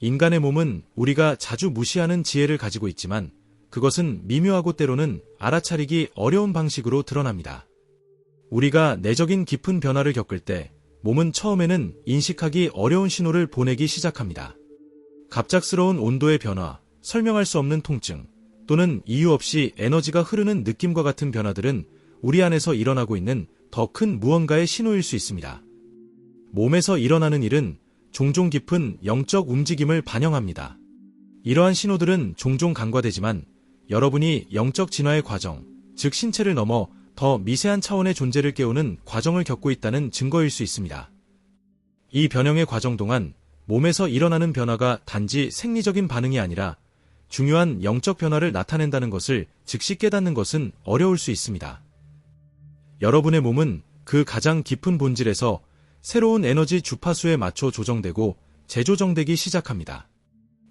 인간의 몸은 우리가 자주 무시하는 지혜를 가지고 있지만 그것은 미묘하고 때로는 알아차리기 어려운 방식으로 드러납니다. 우리가 내적인 깊은 변화를 겪을 때 몸은 처음에는 인식하기 어려운 신호를 보내기 시작합니다. 갑작스러운 온도의 변화, 설명할 수 없는 통증, 또는 이유 없이 에너지가 흐르는 느낌과 같은 변화들은 우리 안에서 일어나고 있는 더 큰 무언가의 신호일 수 있습니다. 몸에서 일어나는 일은 종종 깊은 영적 움직임을 반영합니다. 이러한 신호들은 종종 간과되지만 여러분이 영적 진화의 과정, 즉 신체를 넘어 더 미세한 차원의 존재를 깨우는 과정을 겪고 있다는 증거일 수 있습니다. 이 변형의 과정 동안 몸에서 일어나는 변화가 단지 생리적인 반응이 아니라 중요한 영적 변화를 나타낸다는 것을 즉시 깨닫는 것은 어려울 수 있습니다. 여러분의 몸은 그 가장 깊은 본질에서 새로운 에너지 주파수에 맞춰 조정되고 재조정되기 시작합니다.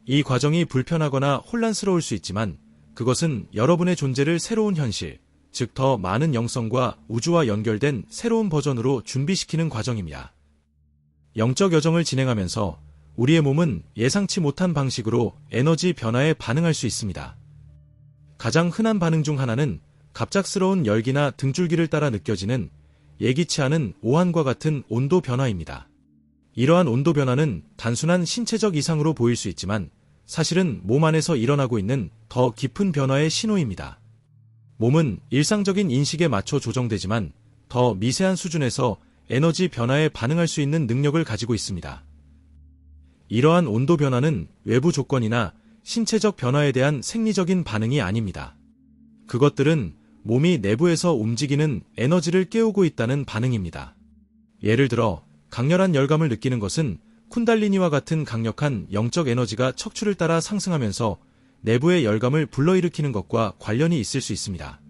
이 과정이 불편하거나 혼란스러울 수 있지만 그것은 여러분의 존재를 새로운 현실, 즉 더 많은 영성과 우주와 연결된 새로운 버전으로 준비시키는 과정입니다. 영적 여정을 진행하면서 우리의 몸은 예상치 못한 방식으로 에너지 변화에 반응할 수 있습니다. 가장 흔한 반응 중 하나는 갑작스러운 열기나 등줄기를 따라 느껴지는 예기치 않은 오한과 같은 온도 변화입니다. 이러한 온도 변화는 단순한 신체적 이상으로 보일 수 있지만 사실은 몸 안에서 일어나고 있는 더 깊은 변화의 신호입니다. 몸은 일상적인 인식에 맞춰 조정되지만 더 미세한 수준에서 에너지 변화에 반응할 수 있는 능력을 가지고 있습니다. 이러한 온도 변화는 외부 조건이나 신체적 변화에 대한 생리적인 반응이 아닙니다. 그것들은 몸이 내부에서 움직이는 에너지를 깨우고 있다는 반응입니다. 예를 들어 강렬한 열감을 느끼는 것은 쿤달리니와 같은 강력한 영적 에너지가 척추를 따라 상승하면서 내부의 열감을 불러일으키는 것과 관련이 있을 수 있습니다.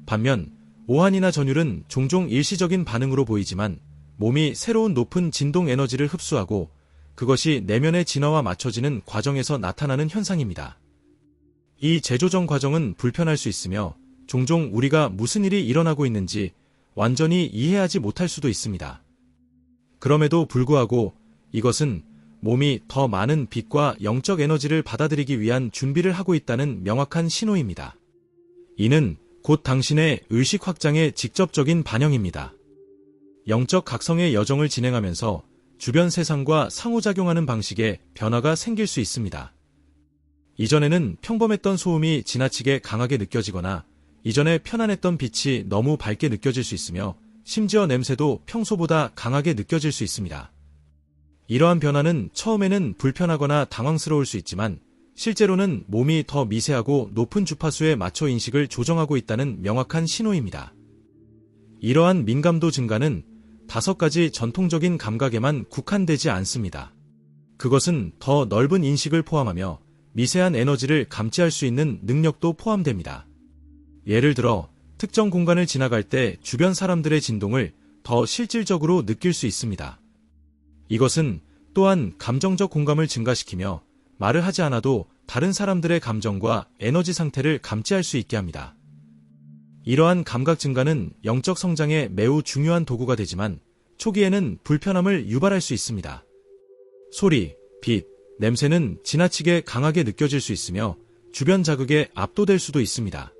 반면 오한이나 전율은 종종 일시적인 반응으로 보이지만 몸이 새로운 높은 진동 에너지를 흡수하고 그것이 내면의 진화와 맞춰지는 과정에서 나타나는 현상입니다. 이 재조정 과정은 불편할 수 있으며 종종 우리가 무슨 일이 일어나고 있는지 완전히 이해하지 못할 수도 있습니다. 그럼에도 불구하고 이것은 몸이 더 많은 빛과 영적 에너지를 받아들이기 위한 준비를 하고 있다는 명확한 신호입니다. 이는 곧 당신의 의식 확장의 직접적인 반영입니다. 영적 각성의 여정을 진행하면서 주변 세상과 상호작용하는 방식에 변화가 생길 수 있습니다. 이전에는 평범했던 소음이 지나치게 강하게 느껴지거나 이전에 편안했던 빛이 너무 밝게 느껴질 수 있으며 심지어 냄새도 평소보다 강하게 느껴질 수 있습니다. 이러한 변화는 처음에는 불편하거나 당황스러울 수 있지만 실제로는 몸이 더 미세하고 높은 주파수에 맞춰 인식을 조정하고 있다는 명확한 신호입니다. 이러한 민감도 증가는 5가지 전통적인 감각에만 국한되지 않습니다. 그것은 더 넓은 인식을 포함하며 미세한 에너지를 감지할 수 있는 능력도 포함됩니다. 예를 들어 특정 공간을 지나갈 때 주변 사람들의 진동을 더 실질적으로 느낄 수 있습니다. 이것은 또한 감정적 공감을 증가시키며 말을 하지 않아도 다른 사람들의 감정과 에너지 상태를 감지할 수 있게 합니다. 이러한 감각 증가는 영적 성장에 매우 중요한 도구가 되지만 초기에는 불편함을 유발할 수 있습니다. 소리, 빛, 냄새는 지나치게 강하게 느껴질 수 있으며 주변 자극에 압도될 수도 있습니다.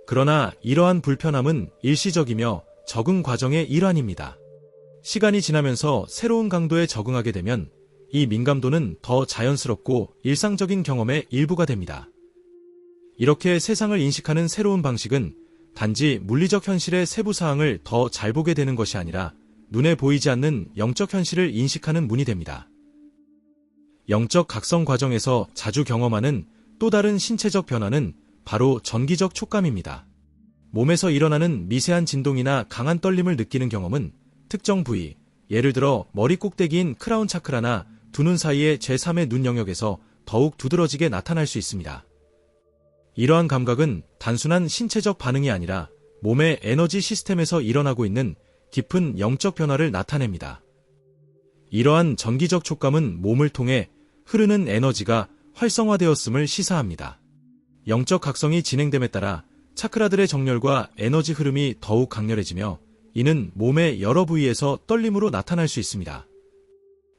그러나 이러한 불편함은 일시적이며 적응 과정의 일환입니다. 시간이 지나면서 새로운 강도에 적응하게 되면 이 민감도는 더 자연스럽고 일상적인 경험의 일부가 됩니다. 이렇게 세상을 인식하는 새로운 방식은 단지 물리적 현실의 세부 사항을 더 잘 보게 되는 것이 아니라 눈에 보이지 않는 영적 현실을 인식하는 문이 됩니다. 영적 각성 과정에서 자주 경험하는 또 다른 신체적 변화는 바로 전기적 촉감입니다. 몸에서 일어나는 미세한 진동이나 강한 떨림을 느끼는 경험은 특정 부위, 예를 들어 머리 꼭대기인 크라운 차크라나 두 눈 사이의 제3의 눈 영역에서 더욱 두드러지게 나타날 수 있습니다. 이러한 감각은 단순한 신체적 반응이 아니라 몸의 에너지 시스템에서 일어나고 있는 깊은 영적 변화를 나타냅니다. 이러한 전기적 촉감은 몸을 통해 흐르는 에너지가 활성화되었음을 시사합니다. 영적 각성이 진행됨에 따라 차크라들의 정렬과 에너지 흐름이 더욱 강렬해지며 이는 몸의 여러 부위에서 떨림으로 나타날 수 있습니다.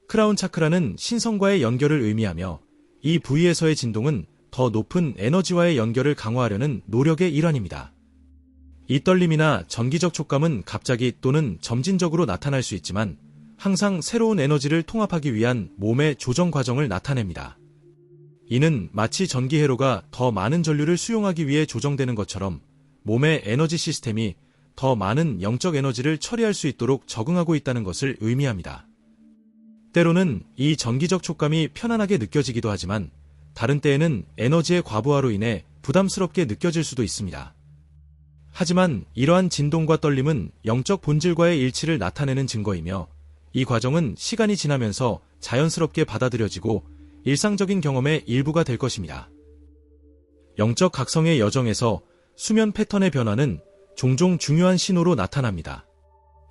크라운 차크라는 신성과의 연결을 의미하며 이 부위에서의 진동은 더 높은 에너지와의 연결을 강화하려는 노력의 일환입니다. 이 떨림이나 전기적 촉감은 갑자기 또는 점진적으로 나타날 수 있지만 항상 새로운 에너지를 통합하기 위한 몸의 조정 과정을 나타냅니다. 이는 마치 전기 회로가 더 많은 전류를 수용하기 위해 조정되는 것처럼 몸의 에너지 시스템이 더 많은 영적 에너지를 처리할 수 있도록 적응하고 있다는 것을 의미합니다. 때로는 이 전기적 촉감이 편안하게 느껴지기도 하지만 다른 때에는 에너지의 과부하로 인해 부담스럽게 느껴질 수도 있습니다. 하지만 이러한 진동과 떨림은 영적 본질과의 일치를 나타내는 증거이며 이 과정은 시간이 지나면서 자연스럽게 받아들여지고 일상적인 경험의 일부가 될 것입니다. 영적 각성의 여정에서 수면 패턴의 변화는 종종 중요한 신호로 나타납니다.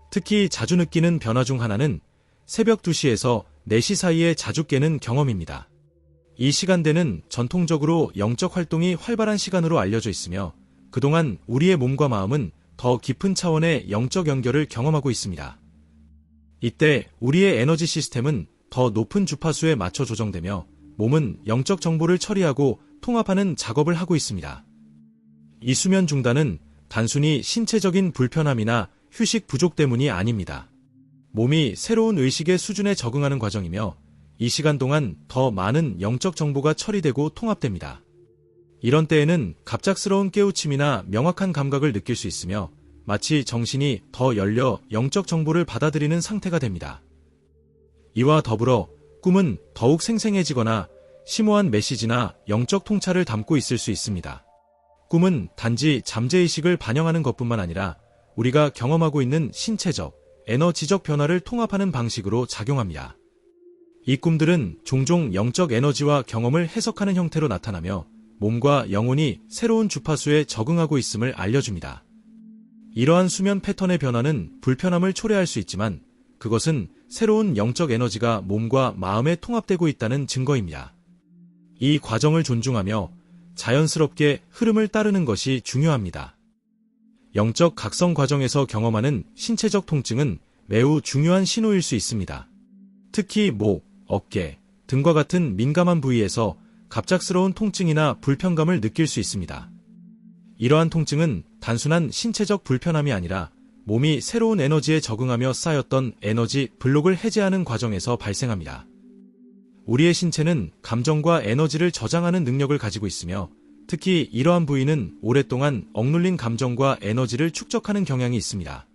특히 자주 느끼는 변화 중 하나는 새벽 2시에서 4시 사이에 자주 깨는 경험입니다. 이 시간대는 전통적으로 영적 활동이 활발한 시간으로 알려져 있으며 그동안 우리의 몸과 마음은 더 깊은 차원의 영적 연결을 경험하고 있습니다. 이때 우리의 에너지 시스템은 더 높은 주파수에 맞춰 조정되며 몸은 영적 정보를 처리하고 통합하는 작업을 하고 있습니다. 이 수면 중단은 단순히 신체적인 불편함이나 휴식 부족 때문이 아닙니다. 몸이 새로운 의식의 수준에 적응하는 과정이며 이 시간 동안 더 많은 영적 정보가 처리되고 통합됩니다. 이런 때에는 갑작스러운 깨우침이나 명확한 감각을 느낄 수 있으며 마치 정신이 더 열려 영적 정보를 받아들이는 상태가 됩니다. 이와 더불어 꿈은 더욱 생생해지거나 심오한 메시지나 영적 통찰을 담고 있을 수 있습니다. 꿈은 단지 잠재의식을 반영하는 것뿐만 아니라 우리가 경험하고 있는 신체적, 에너지적 변화를 통합하는 방식으로 작용합니다. 이 꿈들은 종종 영적 에너지와 경험을 해석하는 형태로 나타나며 몸과 영혼이 새로운 주파수에 적응하고 있음을 알려줍니다. 이러한 수면 패턴의 변화는 불편함을 초래할 수 있지만 그것은 새로운 영적 에너지가 몸과 마음에 통합되고 있다는 증거입니다. 이 과정을 존중하며 자연스럽게 흐름을 따르는 것이 중요합니다. 영적 각성 과정에서 경험하는 신체적 통증은 매우 중요한 신호일 수 있습니다. 특히 목, 어깨, 등과 같은 민감한 부위에서 갑작스러운 통증이나 불편감을 느낄 수 있습니다. 이러한 통증은 단순한 신체적 불편함이 아니라 몸이 새로운 에너지에 적응하며 쌓였던 에너지 블록을 해제하는 과정에서 발생합니다. 우리의 신체는 감정과 에너지를 저장하는 능력을 가지고 있으며 특히 이러한 부위는 오랫동안 억눌린 감정과 에너지를 축적하는 경향이 있습니다.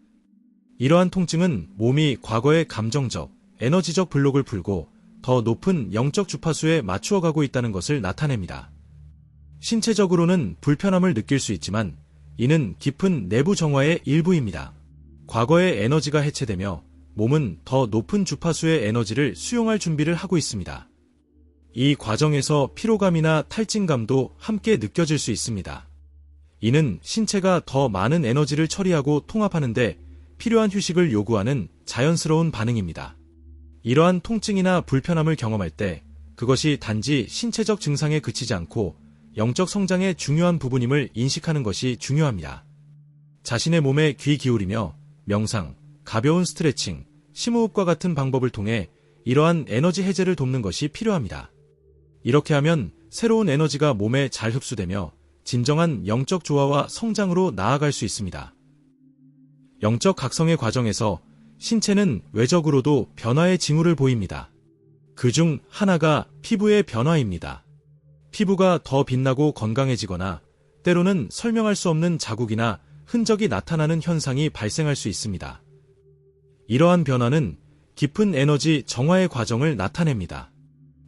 이러한 통증은 몸이 과거의 감정적, 에너지적 블록을 풀고 더 높은 영적 주파수에 맞추어 가고 있다는 것을 나타냅니다. 신체적으로는 불편함을 느낄 수 있지만 이는 깊은 내부 정화의 일부입니다. 과거의 에너지가 해체되며 몸은 더 높은 주파수의 에너지를 수용할 준비를 하고 있습니다. 이 과정에서 피로감이나 탈진감도 함께 느껴질 수 있습니다. 이는 신체가 더 많은 에너지를 처리하고 통합하는데 필요한 휴식을 요구하는 자연스러운 반응입니다. 이러한 통증이나 불편함을 경험할 때 그것이 단지 신체적 증상에 그치지 않고 영적 성장의 중요한 부분임을 인식하는 것이 중요합니다. 자신의 몸에 귀 기울이며 명상, 가벼운 스트레칭, 심호흡과 같은 방법을 통해 이러한 에너지 해제를 돕는 것이 필요합니다. 이렇게 하면 새로운 에너지가 몸에 잘 흡수되며 진정한 영적 조화와 성장으로 나아갈 수 있습니다. 영적 각성의 과정에서 신체는 외적으로도 변화의 징후를 보입니다. 그중 하나가 피부의 변화입니다. 피부가 더 빛나고 건강해지거나 때로는 설명할 수 없는 자국이나 흔적이 나타나는 현상이 발생할 수 있습니다. 이러한 변화는 깊은 에너지 정화의 과정을 나타냅니다.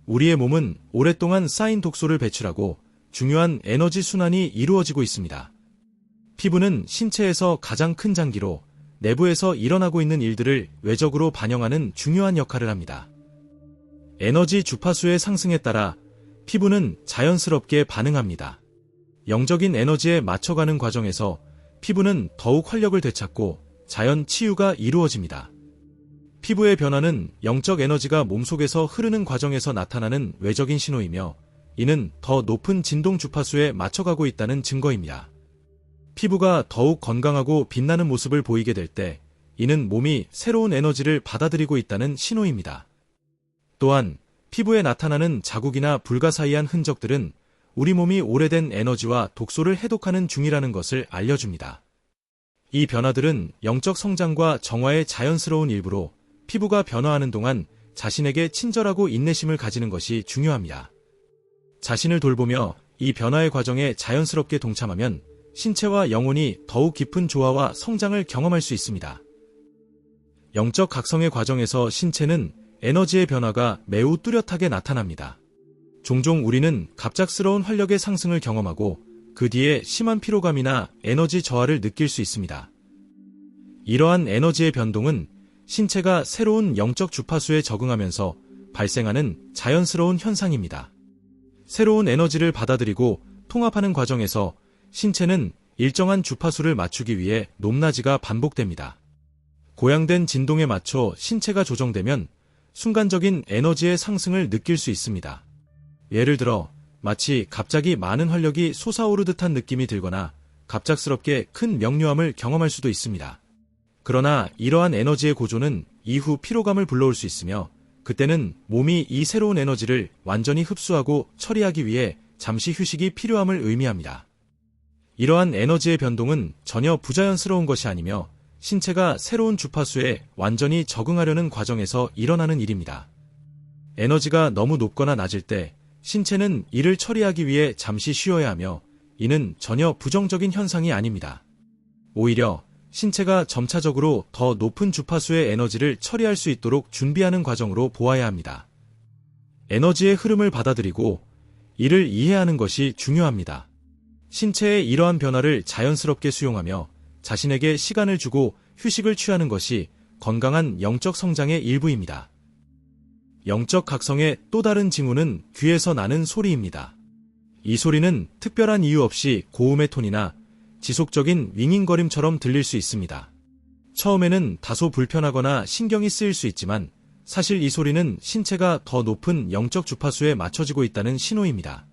우리의 몸은 오랫동안 쌓인 독소를 배출하고 중요한 에너지 순환이 이루어지고 있습니다. 피부는 신체에서 가장 큰 장기로 내부에서 일어나고 있는 일들을 외적으로 반영하는 중요한 역할을 합니다. 에너지 주파수의 상승에 따라 피부는 자연스럽게 반응합니다. 영적인 에너지에 맞춰가는 과정에서 피부는 더욱 활력을 되찾고 자연 치유가 이루어집니다. 피부의 변화는 영적 에너지가 몸속에서 흐르는 과정에서 나타나는 외적인 신호이며 이는 더 높은 진동 주파수에 맞춰가고 있다는 증거입니다. 피부가 더욱 건강하고 빛나는 모습을 보이게 될 때 이는 몸이 새로운 에너지를 받아들이고 있다는 신호입니다. 또한 피부에 나타나는 자국이나 불가사의한 흔적들은 우리 몸이 오래된 에너지와 독소를 해독하는 중이라는 것을 알려줍니다. 이 변화들은 영적 성장과 정화의 자연스러운 일부로 피부가 변화하는 동안 자신에게 친절하고 인내심을 가지는 것이 중요합니다. 자신을 돌보며 이 변화의 과정에 자연스럽게 동참하면 신체와 영혼이 더욱 깊은 조화와 성장을 경험할 수 있습니다. 영적 각성의 과정에서 신체는 에너지의 변화가 매우 뚜렷하게 나타납니다. 종종 우리는 갑작스러운 활력의 상승을 경험하고 그 뒤에 심한 피로감이나 에너지 저하를 느낄 수 있습니다. 이러한 에너지의 변동은 신체가 새로운 영적 주파수에 적응하면서 발생하는 자연스러운 현상입니다. 새로운 에너지를 받아들이고 통합하는 과정에서 신체는 일정한 주파수를 맞추기 위해 높낮이가 반복됩니다. 고양된 진동에 맞춰 신체가 조정되면 순간적인 에너지의 상승을 느낄 수 있습니다. 예를 들어 마치 갑자기 많은 활력이 솟아오르듯한 느낌이 들거나 갑작스럽게 큰 명료함을 경험할 수도 있습니다. 그러나 이러한 에너지의 고조는 이후 피로감을 불러올 수 있으며 그때는 몸이 이 새로운 에너지를 완전히 흡수하고 처리하기 위해 잠시 휴식이 필요함을 의미합니다. 이러한 에너지의 변동은 전혀 부자연스러운 것이 아니며 신체가 새로운 주파수에 완전히 적응하려는 과정에서 일어나는 일입니다. 에너지가 너무 높거나 낮을 때 신체는 이를 처리하기 위해 잠시 쉬어야 하며 이는 전혀 부정적인 현상이 아닙니다. 오히려 신체가 점차적으로 더 높은 주파수의 에너지를 처리할 수 있도록 준비하는 과정으로 보아야 합니다. 에너지의 흐름을 받아들이고 이를 이해하는 것이 중요합니다. 신체의 이러한 변화를 자연스럽게 수용하며 자신에게 시간을 주고 휴식을 취하는 것이 건강한 영적 성장의 일부입니다. 영적 각성의 또 다른 징후는 귀에서 나는 소리입니다. 이 소리는 특별한 이유 없이 고음의 톤이나 지속적인 윙윙거림처럼 들릴 수 있습니다. 처음에는 다소 불편하거나 신경이 쓰일 수 있지만 사실 이 소리는 신체가 더 높은 영적 주파수에 맞춰지고 있다는 신호입니다.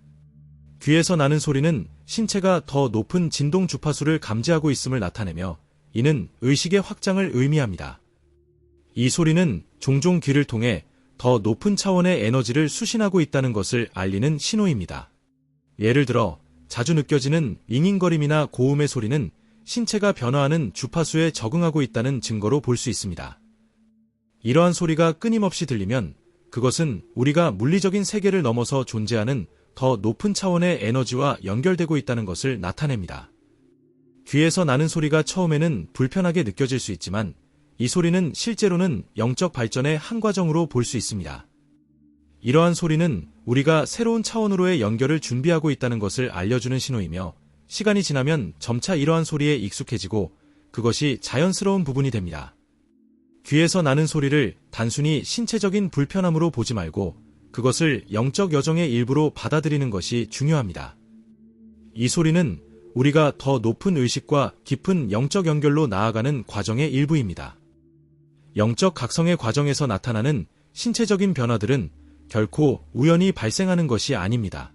귀에서 나는 소리는 신체가 더 높은 진동 주파수를 감지하고 있음을 나타내며 이는 의식의 확장을 의미합니다. 이 소리는 종종 귀를 통해 더 높은 차원의 에너지를 수신하고 있다는 것을 알리는 신호입니다. 예를 들어 자주 느껴지는 윙윙거림이나 고음의 소리는 신체가 변화하는 주파수에 적응하고 있다는 증거로 볼 수 있습니다. 이러한 소리가 끊임없이 들리면 그것은 우리가 물리적인 세계를 넘어서 존재하는 더 높은 차원의 에너지와 연결되고 있다는 것을 나타냅니다. 귀에서 나는 소리가 처음에는 불편하게 느껴질 수 있지만 이 소리는 실제로는 영적 발전의 한 과정으로 볼 수 있습니다. 이러한 소리는 우리가 새로운 차원으로의 연결을 준비하고 있다는 것을 알려주는 신호이며 시간이 지나면 점차 이러한 소리에 익숙해지고 그것이 자연스러운 부분이 됩니다. 귀에서 나는 소리를 단순히 신체적인 불편함으로 보지 말고 그것을 영적 여정의 일부로 받아들이는 것이 중요합니다. 이 소리는 우리가 더 높은 의식과 깊은 영적 연결로 나아가는 과정의 일부입니다. 영적 각성의 과정에서 나타나는 신체적인 변화들은 결코 우연히 발생하는 것이 아닙니다.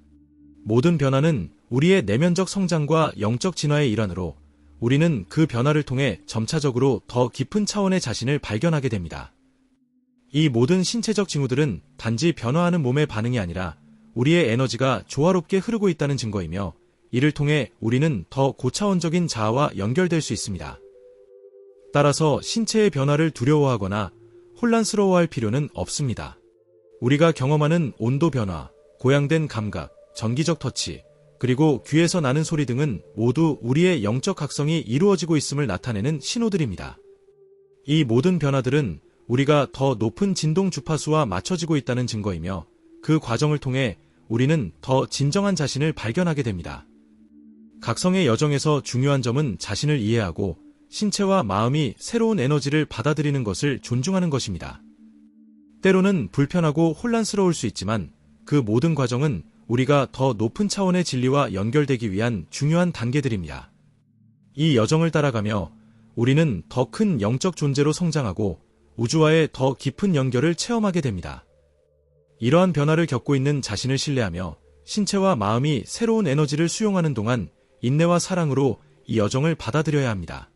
모든 변화는 우리의 내면적 성장과 영적 진화의 일환으로 우리는 그 변화를 통해 점차적으로 더 깊은 차원의 자신을 발견하게 됩니다. 이 모든 신체적 징후들은 단지 변화하는 몸의 반응이 아니라 우리의 에너지가 조화롭게 흐르고 있다는 증거이며 이를 통해 우리는 더 고차원적인 자아와 연결될 수 있습니다. 따라서 신체의 변화를 두려워하거나 혼란스러워할 필요는 없습니다. 우리가 경험하는 온도 변화, 고양된 감각, 전기적 터치, 그리고 귀에서 나는 소리 등은 모두 우리의 영적 각성이 이루어지고 있음을 나타내는 신호들입니다. 이 모든 변화들은 우리가 더 높은 진동 주파수와 맞춰지고 있다는 증거이며 그 과정을 통해 우리는 더 진정한 자신을 발견하게 됩니다. 각성의 여정에서 중요한 점은 자신을 이해하고 신체와 마음이 새로운 에너지를 받아들이는 것을 존중하는 것입니다. 때로는 불편하고 혼란스러울 수 있지만 그 모든 과정은 우리가 더 높은 차원의 진리와 연결되기 위한 중요한 단계들입니다. 이 여정을 따라가며 우리는 더 큰 영적 존재로 성장하고 우주와의 더 깊은 연결을 체험하게 됩니다. 이러한 변화를 겪고 있는 자신을 신뢰하며 신체와 마음이 새로운 에너지를 수용하는 동안 인내와 사랑으로 이 여정을 받아들여야 합니다.